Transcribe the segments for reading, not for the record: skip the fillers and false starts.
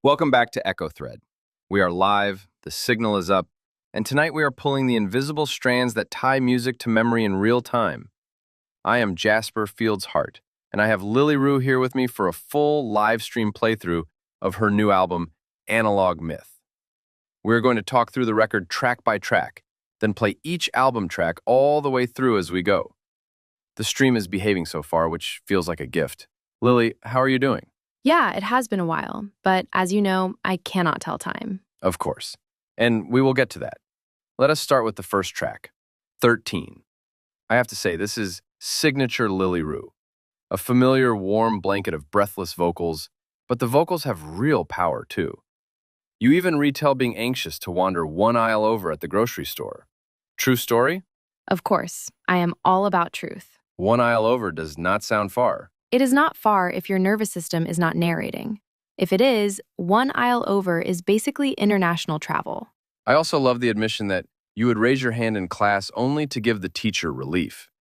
Welcome back to Echo Thread. We are live, the signal is up, and tonight we are pulling the invisible strands that tie music to memory in real time. I am Jasper Fields Hart, and I have Lily Roo here with me for a full live stream playthrough of her new album, Analog Myth. We're going to talk through the record track by track, then play each album track all the way through as we go. The stream is behaving so far, which feels like a gift. Lily, how are you doing? Yeah, it has been a while, but as you know, I cannot tell time. Of course. And we will get to that. Let us start with the first track, 13. I have to say, this is signature Lily Roo, a familiar warm blanket of breathless vocals, but the vocals have real power too. You even retell being anxious to wander one aisle over at the grocery store. True story? Of course, I am all about truth. One aisle over does not sound far. It is not far if your nervous system is not narrating. If it is, one aisle over is basically international travel. I also love the admission that you would raise your hand in class only to give the teacher relief.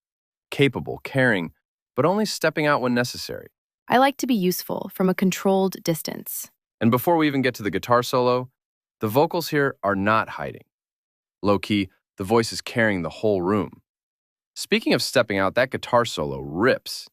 Capable, caring, but only stepping out when necessary. I like to be useful from a controlled distance. And before we even get to the guitar solo, the vocals here are not hiding. Low-key, the voice is carrying the whole room. Speaking of stepping out, that guitar solo rips.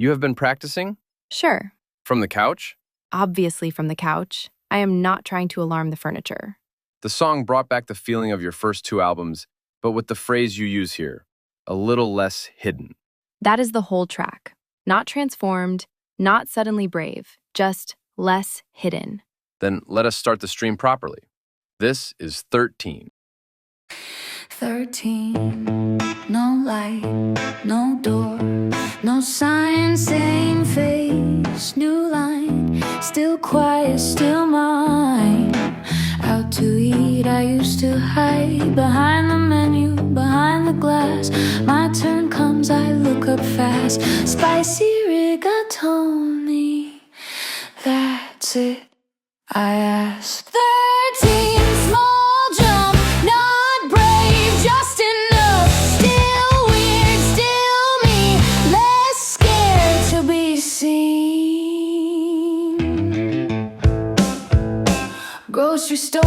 You have been practicing? Sure. From the couch? Obviously from the couch. I am not trying to alarm the furniture. The song brought back the feeling of your first two albums, but with the phrase you use here, a little less hidden. That is the whole track. Not transformed, not suddenly brave, just less hidden. Then let us start the stream properly. This is 13. 13, no light, no door, no sign, same face, new line, still quiet, still mine. Out to eat, I used to hide behind the menu, behind the glass. My turn comes, I look up fast. Spicy rigatoni, that's it, I asked. 13, small jump, not brave, just enough. Still weird, still me, less scared to be seen. Grocery store,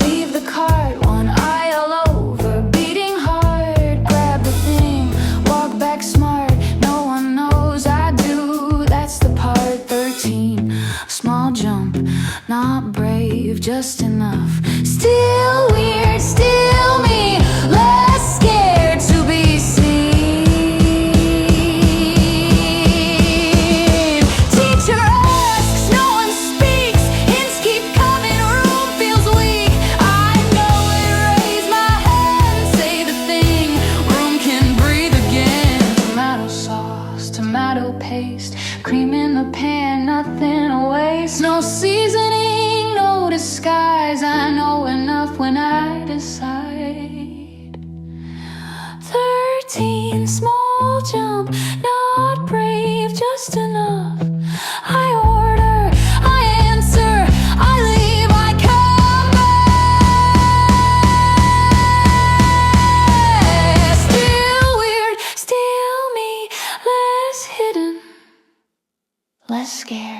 leave the cart, one aisle over, beating hard. Grab the thing, walk back smart, no one knows I do, that's the part. 13, small jump, not brave, just enough. Still weird, still me, less scared to be seen. Teacher asks, no one speaks, hints keep coming, room feels weak. I know it, raise my hand, say the thing, room can breathe again. Tomato sauce, tomato paste, cream in the pan, nothing to waste. No seasoning, no disguise, I know enough when I decide. 13, small jump, not brave, just enough. I order, I answer, I leave, I come back. Still weird, still me, less hidden, less scared.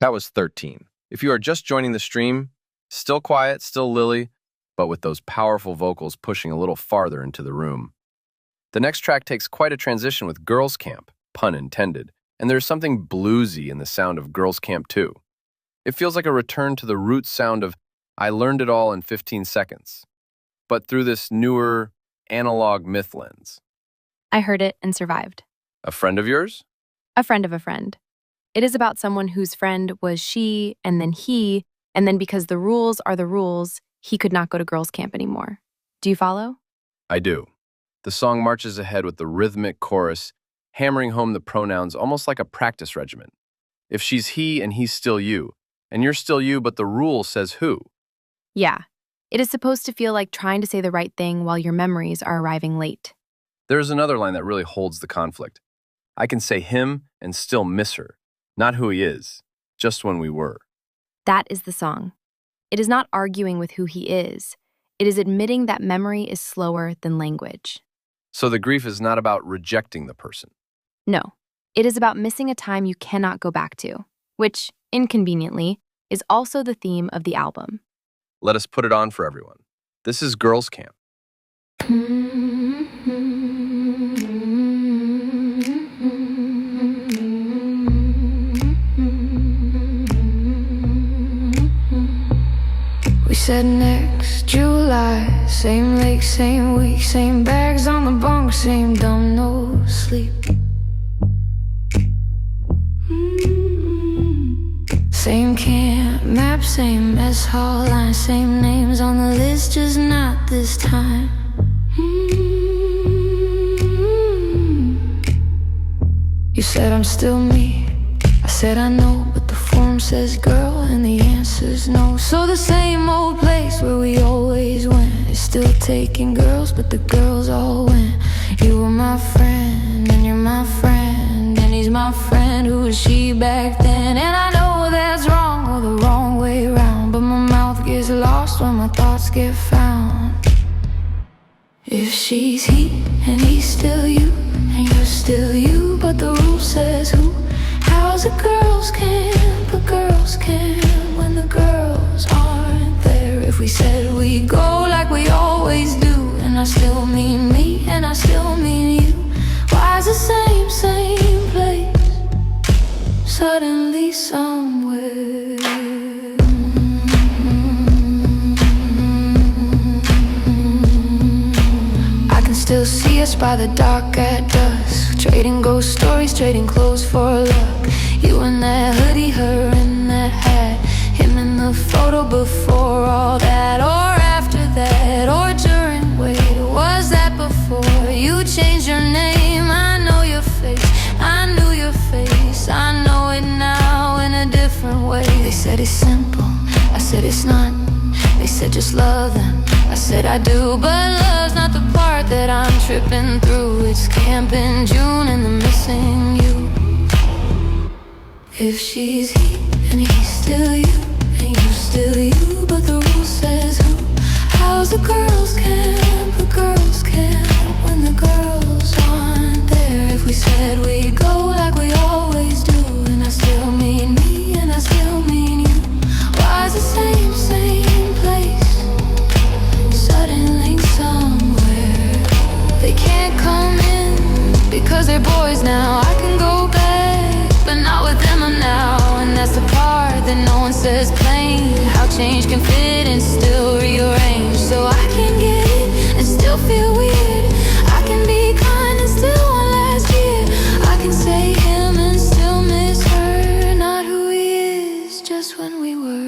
That was 13. If you are just joining the stream, still quiet, still Lily, but with those powerful vocals pushing a little farther into the room. The next track takes quite a transition with Girls Camp, pun intended, and there's something bluesy in the sound of Girls Camp 2. It feels like a return to the root sound of I Learned It All in 15 Seconds, but through this newer, analog myth lens. I heard it and survived. A friend of yours? A friend of a friend. It is about someone whose friend was she, and then he, and then because the rules are the rules, he could not go to girls' camp anymore. Do you follow? I do. The song marches ahead with the rhythmic chorus, hammering home the pronouns almost like a practice regimen. If she's he and he's still you, and you're still you, but the rule says who. Yeah. It is supposed to feel like trying to say the right thing while your memories are arriving late. There's another line that really holds the conflict. I can say him and still miss her, not who he is, just when we were. That is the song. It is not arguing with who he is. It is admitting that memory is slower than language. So the grief is not about rejecting the person. No, it is about missing a time you cannot go back to, which, inconveniently, is also the theme of the album. Let us put it on for everyone. This is Girls' Camp. We said next July, same lake, same week, same bags on the bunk, same dumb no sleep. Same camp map, same mess hall line, same names on the list, just not this time. You said I'm still me, I said I know, but the form says girl and the answer's no. So the same old place where we always went is still taking girls, but the girls all win. You were my friend and you're my friend, and he's my friend, who was she back then? And I know that's wrong or the wrong way round, but my mouth gets lost when my thoughts get found. If she's he and he's still you, and you're still you, but the rule says who? How's a girls' camp, a girls' camp, when the girls aren't there? If we said we go like we always do, and I still mean me, and I still mean you, why's the same place, suddenly somewhere? I can still see us by the dock at dusk, trading ghost stories, trading clothes for luck. You in that hoodie, her in that hat, him in the photo before all that, or after that, or during, wait, was that before you changed your name? I know your face, I knew your face, I know it now in a different way. They said it's simple, I said it's not. They said just love them, I said I do, but love's not the part that I'm tripping through. It's camp in June and the missing you. If she's he and he's still you, and you're still you, but the rule says who? How's a girls' camp, a girls' camp, when the girls aren't there? If we said we go like we always do, and I still mean me, and I still mean you, why's the same place, suddenly somewhere? They can't come in because they're boys now. I can go back, but not with them now. And that's the part that no one says plain, how change can fit and still rearrange. So I can get it and still feel weird, I can be kind and still want last year, I can say him and still miss her, not who he is, just when we were.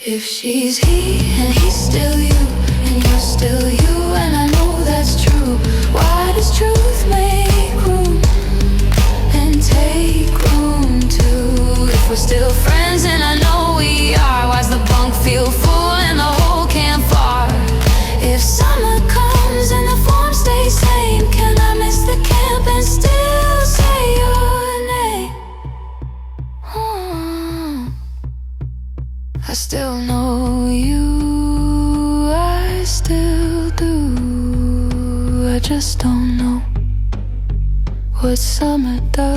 If she's he and he's still you, and you're still you, and I know that's true, why does truth make room and take room too? If we're still friends, and I know we are, why's the bunk feel full and the whole camp far? If summer comes and the form stays same, can I miss the camp and still say your name? I still know you, I still do, I just don't know what summer does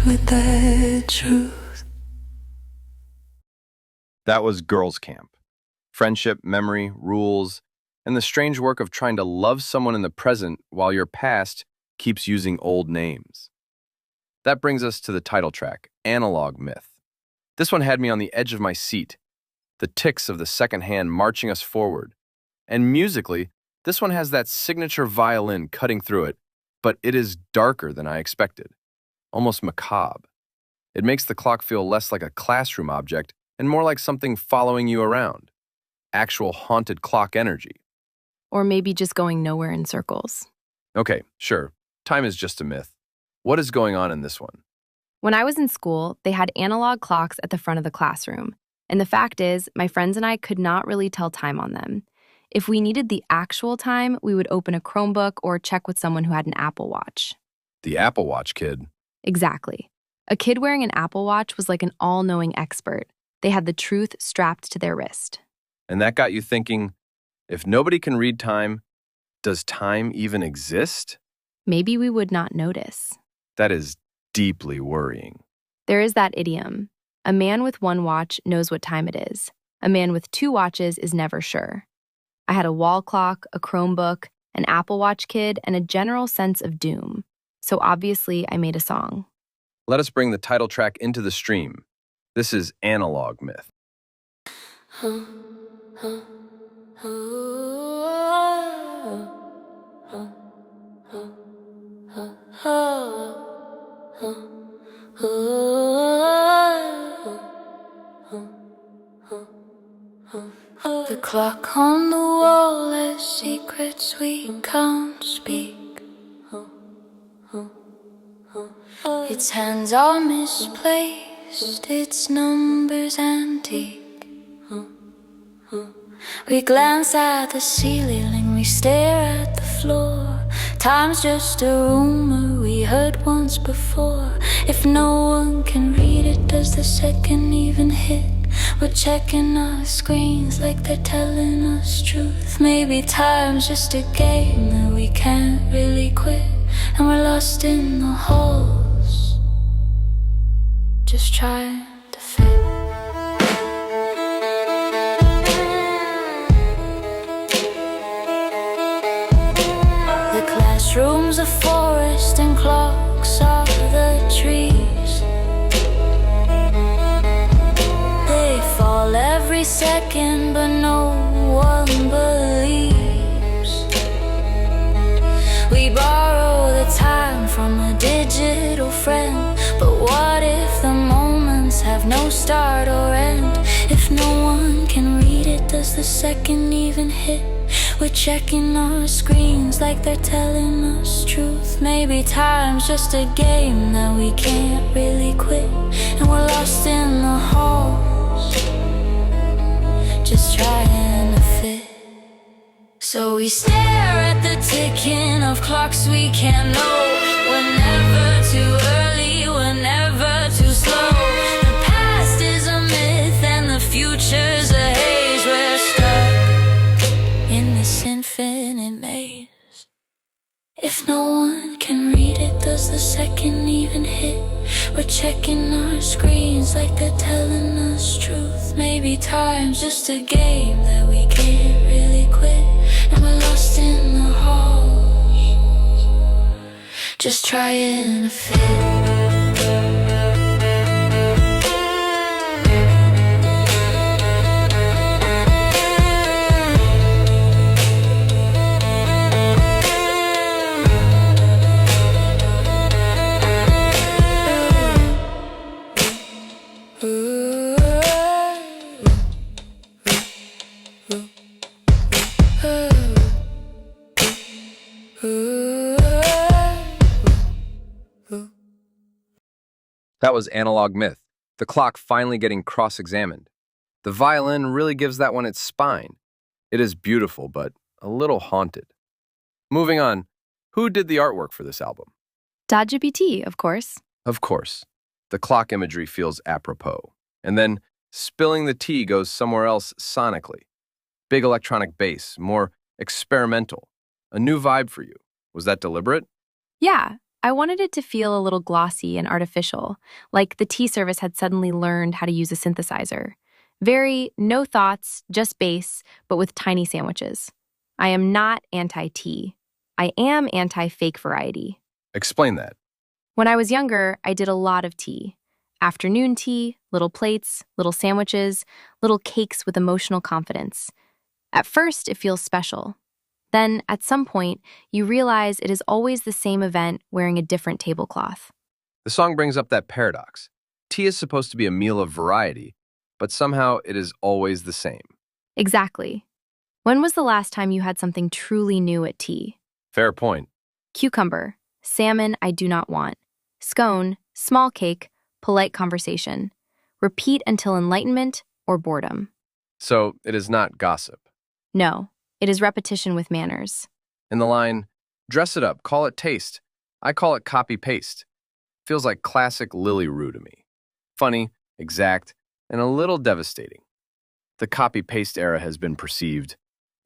with that truth. That was Girls' Camp. Friendship, memory, rules, and the strange work of trying to love someone in the present while your past keeps using old names. That brings us to the title track, Analog Myth. This one had me on the edge of my seat, the ticks of the second hand marching us forward. And musically, This one has that signature violin cutting through it, but it is darker than I expected, almost macabre. It makes the clock feel less like a classroom object and more like something following you around. Actual haunted clock energy. Or maybe just going nowhere in circles. Okay, sure. Time is just a myth. What is going on in this one? When I was in school, they had analog clocks at the front of the classroom. And the fact is, my friends and I could not really tell time on them. If we needed the actual time, we would open a Chromebook or check with someone who had an Apple Watch. The Apple Watch kid. Exactly. A kid wearing an Apple Watch was like an all-knowing expert. They had the truth strapped to their wrist. And that got you thinking, if nobody can read time, does time even exist? Maybe we would not notice. That is deeply worrying. There is that idiom. A man with one watch knows what time it is. A man with two watches is never sure. I had a wall clock, a Chromebook, an Apple Watch kid, and a general sense of doom. So obviously, I made a song. Let us bring the title track into the stream. This is Analog Myth. The clock on the wall has secrets we can't speak. Its hands are misplaced, its numbers antique. We glance at the ceiling, we stare at the floor. Time's just a rumor we heard once before. If no one can read it, does the second even hit? We're checking our screens like they're telling us truth. Maybe time's just a game that we can't really quit, and we're lost in the halls, just trying to fit. The classroom's a forest and clocks are the trees. They fall every second, but no one believes. We borrow the time from a digital friend, but what if the moments have no start or end? If no one can read it, does the second even hit? We're checking our screens like they're telling us truth. Maybe time's just a game that we can't really quit, and we're lost in the halls, just trying to fit. So we stare at the ticking of clocks we can't know. We're never too early, we're never too slow. The past is a myth and the future's a haze. We're stuck in this infinite maze. If no one can read it, does the second even hit? We're checking our screens like they're telling us truth. Maybe time's just a game that we can't really quit, and we're lost in the halls, just trying to fit. That was Analog Myth, the clock finally getting cross-examined. The violin really gives that one its spine. It is beautiful, but a little haunted. Moving on, who did the artwork for this album? ChatGPT, of course. Of course. The clock imagery feels apropos. And then spilling the tea goes somewhere else sonically. Big electronic bass, more experimental. A new vibe for you. Was that deliberate? Yeah, I wanted it to feel a little glossy and artificial, like the tea service had suddenly learned how to use a synthesizer. Very no thoughts, just bass, but with tiny sandwiches. I am not anti-tea. I am anti-fake variety. Explain that. When I was younger, I did a lot of tea. Afternoon tea, little plates, little sandwiches, little cakes with emotional confidence. At first, it feels special. Then, at some point, you realize it is always the same event wearing a different tablecloth. The song brings up that paradox. Tea is supposed to be a meal of variety, but somehow it is always the same. Exactly. When was the last time you had something truly new at tea? Fair point. Cucumber, salmon I do not want. Scone, small cake, polite conversation. Repeat until enlightenment or boredom. So it is not gossip. No, it is repetition with manners. In the line, dress it up, call it taste. I call it copy-paste. Feels like classic Lily Roo to me. Funny, exact, and a little devastating. The copy-paste era has been perceived.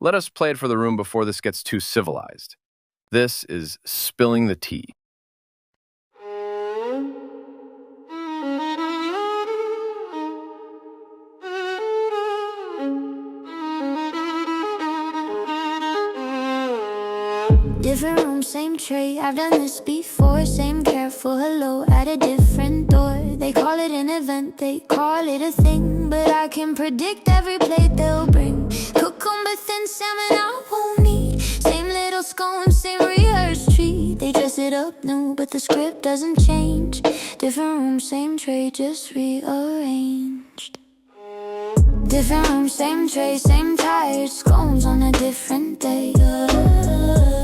Let us play it for the room before this gets too civilized. This is spilling the tea. Different room, same tray. I've done this before. Same careful hello at a different door. They call it an event, they call it a thing, but I can predict every plate they'll bring. Cucumber thin salmon I won't need. Same little scone, same rehearsed treat. They dress it up new, but the script doesn't change. Different room, same tray, just rearranged. Different room, same tray, same tired scones on a different day.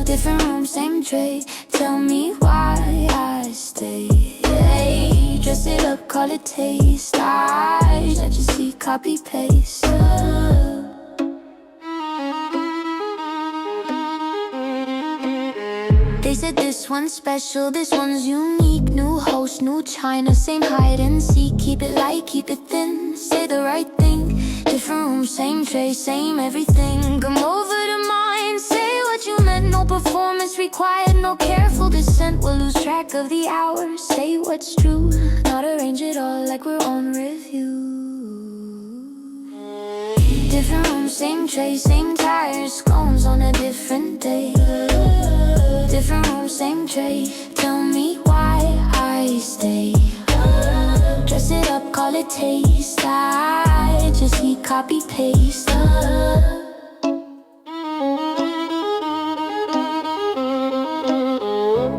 Different room, same tray. Tell me why I stay. Hey, dress it up, call it taste. I just see copy paste. They said this one's special, this one's unique. New host, new china, same hide and seek. Keep it light, keep it thin, say the right thing. Different room, same tray, same everything. Come over to mine, say what you meant. No performance required, no careful descent. We'll lose track of the hours, say what's true. Not arrange it all like we're on review. Different room, same tray, same tires, scones on a different day. Different room, same tray. Tell me why I stay. Dress it up, call it taste. I just eat copy paste.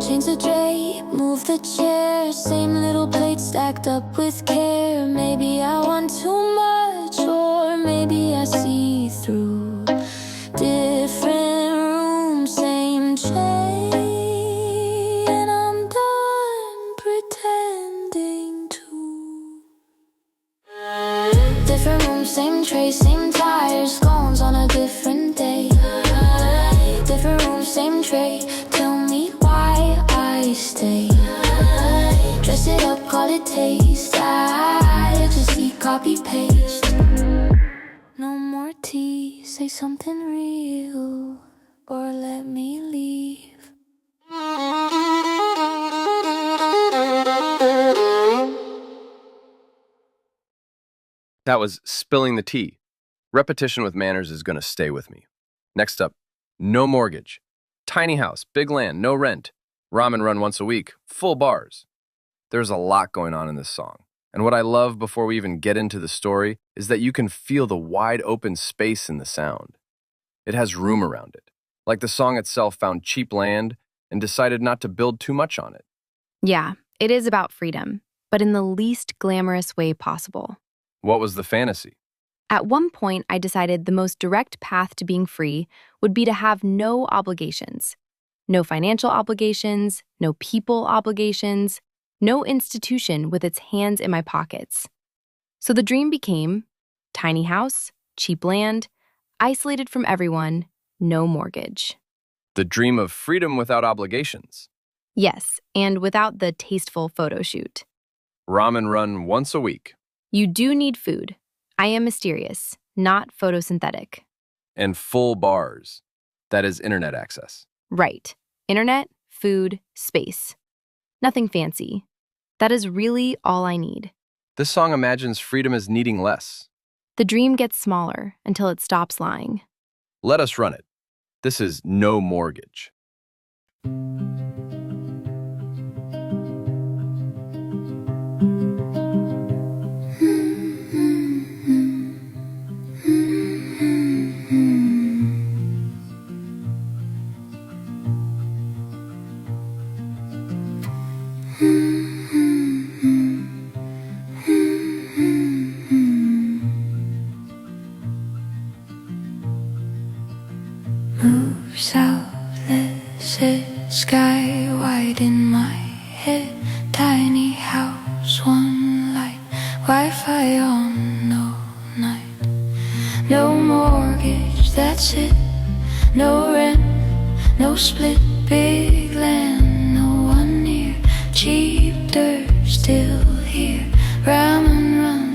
Change the tray, move the chair. Same little plate stacked up with care. Maybe I want too much, or maybe I see through. Different room, same tray, and I'm done pretending to. Different room, same tray, same tires, scones on a different day. Different room, same tray. Tell me why I stay. Dress it up, call it taste. I just eat copy paste. No more tea, say something real, or let me leave. That was spilling the tea. Repetition with manners is going to stay with me. Next up, no mortgage. Tiny house, big land, no rent. Ramen run once a week, full bars. There's a lot going on in this song. And what I love before we even get into the story is that you can feel the wide open space in the sound. It has room around it, like the song itself found cheap land and decided not to build too much on it. Yeah, it is about freedom, but in the least glamorous way possible. What was the fantasy? At one point, I decided the most direct path to being free would be to have no obligations. No financial obligations, no people obligations, no institution with its hands in my pockets. So the dream became tiny house, cheap land, isolated from everyone, no mortgage. The dream of freedom without obligations. Yes, and without the tasteful photo shoot. Ramen run once a week. You do need food. I am mysterious, not photosynthetic. And full bars. That is internet access. Right. Internet, food, space. Nothing fancy. That is really all I need. This song imagines freedom as needing less. The dream gets smaller until it stops lying. Let us run it. This is no mortgage. in my head. Tiny house, one light, Wi-Fi on all night. No mortgage, that's it. No rent, no split, big land, no one near. Cheap dirt, still here. Ramen run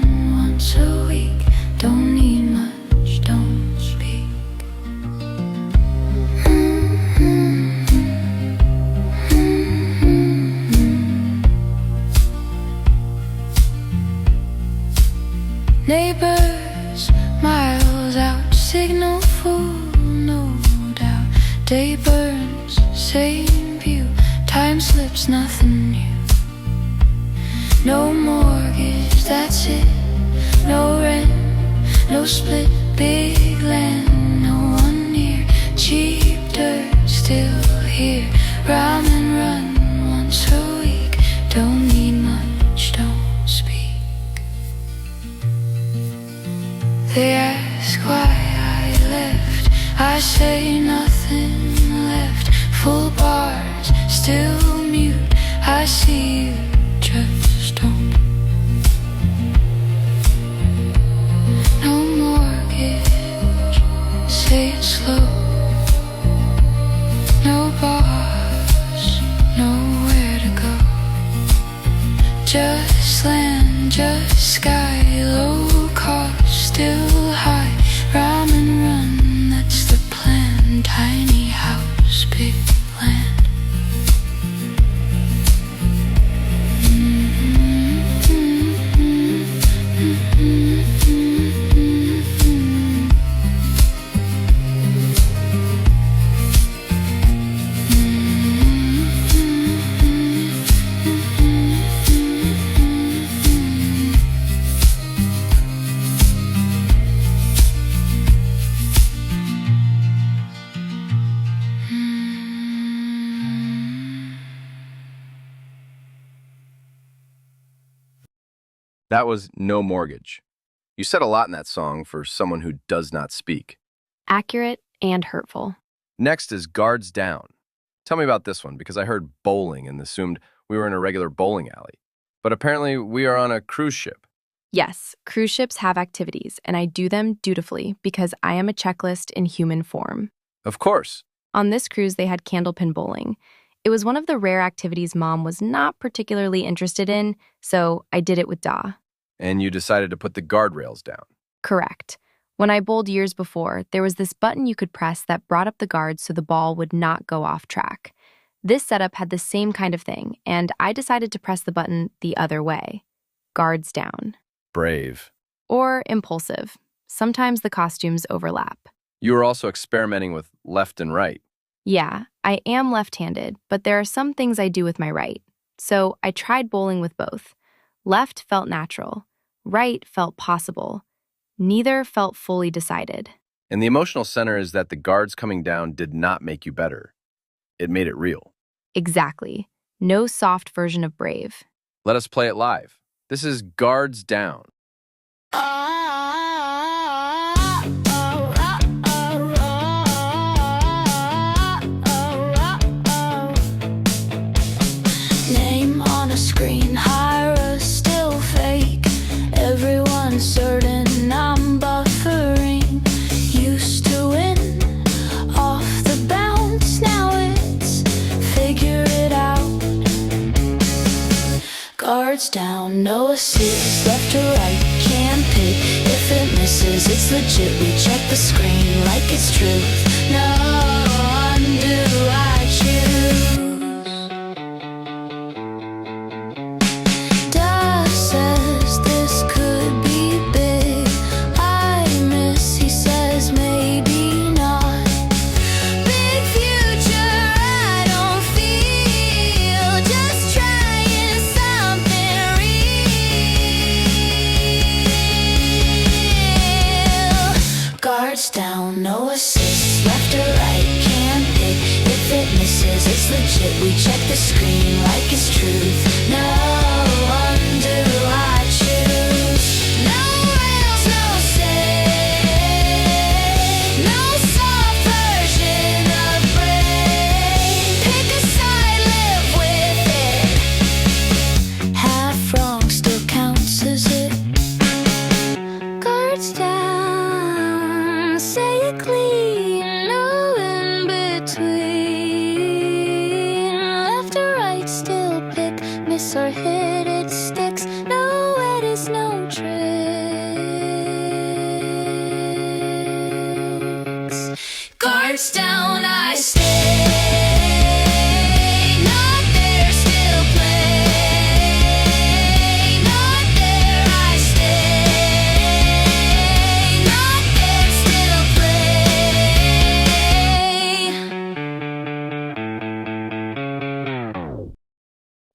once a week. Don't need much, don't speak. Neighbors, miles out, signal full, no doubt. Day burns, same view, time slips, nothing new. No mortgage, that's it. No rent, no split, big land, no one near. Cheap dirt, still here. Ramen run once a week. Don't need much, don't speak. They ask why I left. I say nothing left. Full bars, still mute. I see you, just don't. No mortgage, say it slow. No boss, nowhere to go. Just land, just sky, low cost, still high. Ramen run, that's the plan. Tiny house, big land. That was No Mortgage. You said a lot in that song for someone who does not speak. Accurate and hurtful. Next is Guards Down. Tell me about this one, because I heard bowling and assumed we were in a regular bowling alley. But apparently we are on a cruise ship. Yes, cruise ships have activities, and I do them dutifully because I am a checklist in human form. Of course. On this cruise, they had candlepin bowling. It was one of the rare activities Mom was not particularly interested in, so I did it with Da. And you decided to put the guardrails down. Correct. When I bowled years before, there was this button you could press that brought up the guards so the ball would not go off track. This setup had the same kind of thing, and I decided to press the button the other way. Guards down. Brave. Or impulsive. Sometimes the costumes overlap. You were also experimenting with left and right. Yeah, I am left-handed, but there are some things I do with my right. So I tried bowling with both. Left felt natural. Right felt possible. Neither felt fully decided. And the emotional center is that the guards coming down did not make you better. It made it real. Exactly. No soft version of brave. Let us play it live. This is Guards Down. Name on a screen, Hira still fake. Everyone's certain I'm buffering. Used to win off the bounce, now it's figure it out. Guards down, no assist, left or right, can't pick. If it misses, it's legit. We check the screen like it's truth. No undo, I choose. Dad says this could be big. I miss, he says maybe not. Big future, I don't feel. Just trying something real. Guards down, no assist, left or right, can't pick. If it misses, it's legit. We check the screen like it's truth. No undo, I choose. No rails, no say. No soft version of brave. Pick a side, live with tricks are hit, it sticks. No, it is no tricks. Guards down, I stay. Not there, still play. Not there, I stay. Not there, still play.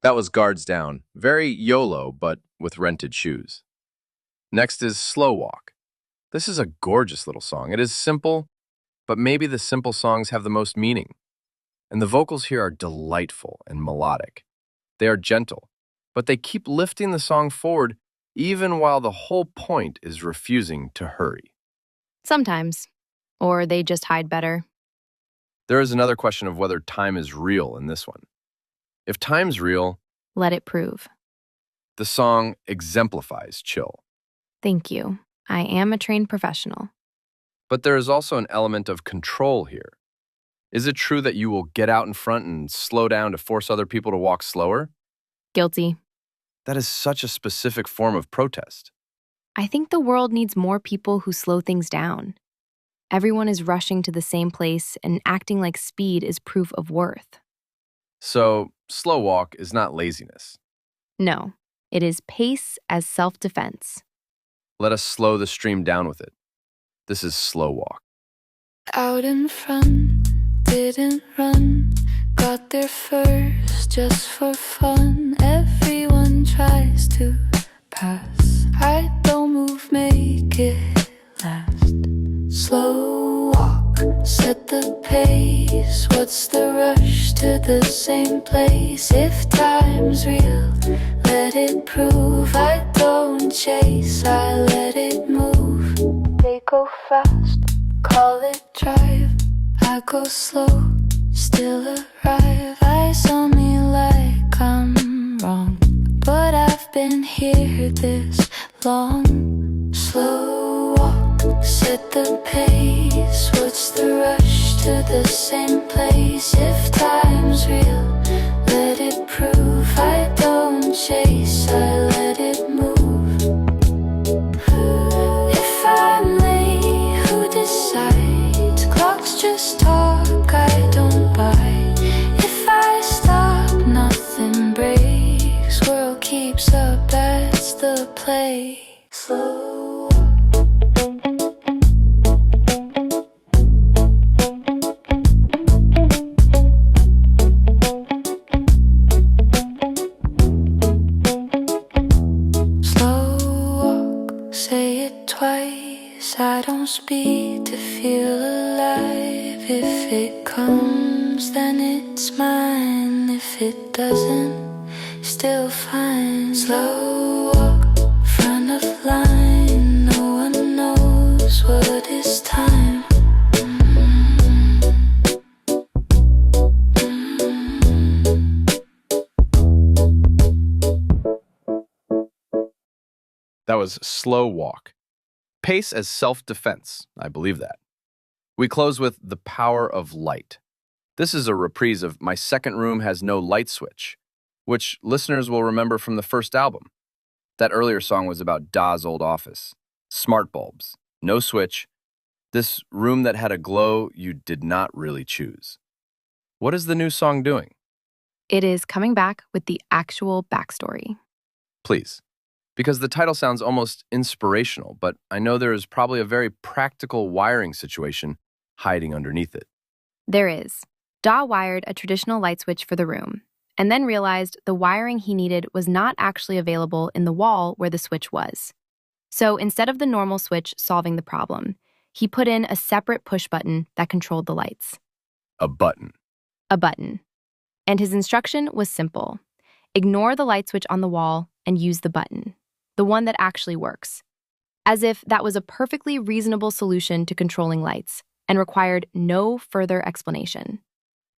That was Guards Down. Very YOLO, but with rented shoes. Next is Slow Walk. This is a gorgeous little song. It is simple, but maybe the simple songs have the most meaning. And the vocals here are delightful and melodic. They are gentle, but they keep lifting the song forward even while the whole point is refusing to hurry. Sometimes. Or they just hide better. There is another question of whether time is real in this one. If time's real, Let it prove. the song exemplifies chill. Thank you. I am a trained professional. But there is also an element of control here. Is it true that you will get out in front and slow down to force other people to walk slower? Guilty. That is such a specific form of protest. I think the world needs more people who slow things down. Everyone is rushing to the same place, and acting like speed is proof of worth. So, slow walk is not laziness. No, it is pace as self-defense. Let us slow the stream down with it. This is slow walk. Out in front, didn't run. Got there first just for fun. Everyone tries to pass. I don't move, make it last. Slow walk, set the pace. What's the rush to the same place? If time's real, let it prove. I don't chase, I let it move. They go fast, call it drive. I go slow, still arrive. Eyes on me like I'm wrong, but I've been here this long. Slow walk, set the pace. What's the rush to the same place? If time's real, let it prove. I don't chase, I let it move. If I'm late, who decides? Clocks just talk, I don't buy. If I stop, nothing breaks. World keeps up, that's the play. Slow. Slow walk, say it twice. I don't speak to feel alive. If it comes, then it's mine. If it doesn't, still fine. Slow walk, front of line. No one knows what is time. That was Slow Walk. Pace as self-defense. I believe that. We close with The Power of Light. This is a reprise of My Second Room Has No Light Switch, which listeners will remember from the first album. That earlier song was about Da's old office. Smart bulbs, no switch. This room that had a glow you did not really choose. What is the new song doing? It is coming back with the actual backstory. Please. Because the title sounds almost inspirational, but I know there is probably a very practical wiring situation hiding underneath it. There is. Da wired a traditional light switch for the room, and then realized the wiring he needed was not actually available in the wall where the switch was. So instead of the normal switch solving the problem, he put in a separate push button that controlled the lights. A button. A button. And his instruction was simple. Ignore the light switch on the wall and use the button, the one that actually works. As if that was a perfectly reasonable solution to controlling lights and required no further explanation.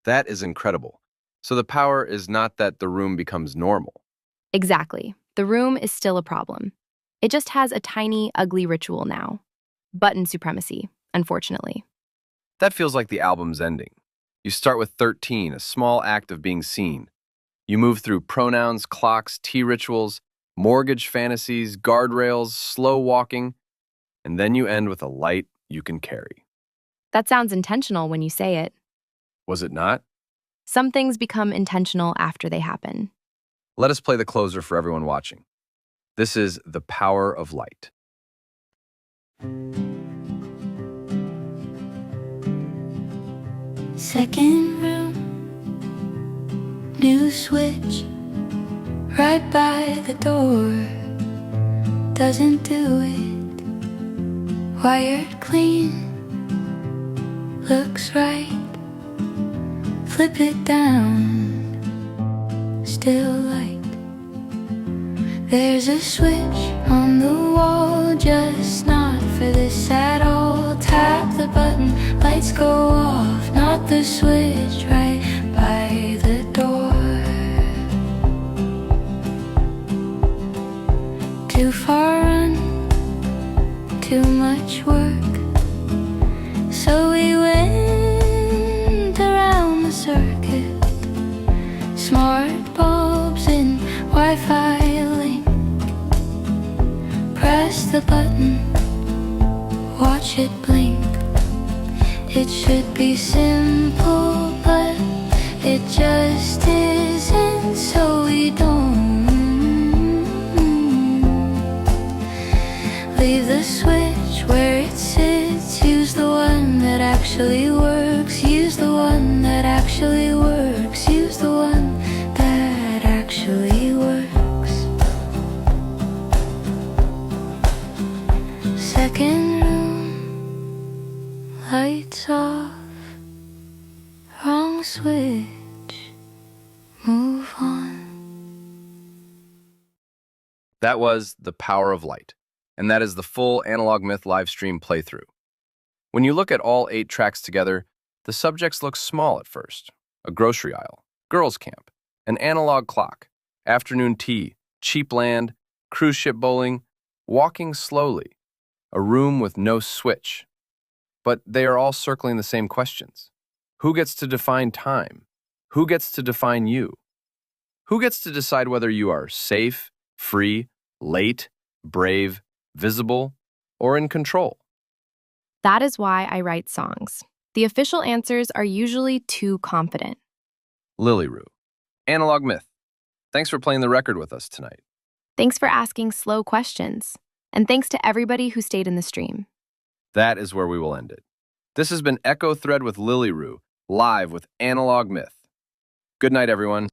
That is incredible. So the power is not that the room becomes normal. Exactly. The room is still a problem. It just has a tiny, ugly ritual now. Button supremacy, unfortunately. That feels like the album's ending. You start with 13, a small act of being seen. You move through pronouns, clocks, tea rituals, mortgage fantasies, guardrails, slow walking, and then you end with a light you can carry. That sounds intentional when you say it. Was it not? Some things become intentional after they happen. Let us play the closer for everyone watching. This is The Power of Light. Second room, new switch, right by the door. Doesn't do it, wired clean, looks right. Flip it down, still light. There's a switch on the wall, just not for this at all. Tap the button, lights go off, not the switch right by the door. Too far run, too much work, so we went around the circuit. Smart bulbs in Wi-Fi link. Press the button, watch it blink. It should be simple, but it just isn't, so we don't. Leave the switch where it sits. Use the one that actually works. Use the one that actually works. Use the one that actually works. Second room, lights off, wrong switch, move on. That was The Power of Light, and that is the full Analog Myth live stream playthrough. When you look at all 8 tracks together, the subjects look small at first. A grocery aisle, girls' camp, an analog clock, afternoon tea, cheap land, cruise ship bowling, walking slowly, a room with no switch. But they are all circling the same questions. Who gets to define time? Who gets to define you? Who gets to decide whether you are safe, free, late, brave, visible, or in control? That is why I write songs. The official answers are usually too confident. Lily Roo, Analog Myth. Thanks for playing the record with us tonight. Thanks for asking slow questions. And thanks to everybody who stayed in the stream. That is where we will end it. This has been Echo Thread with Lily Roo, live with Analog Myth. Good night, everyone.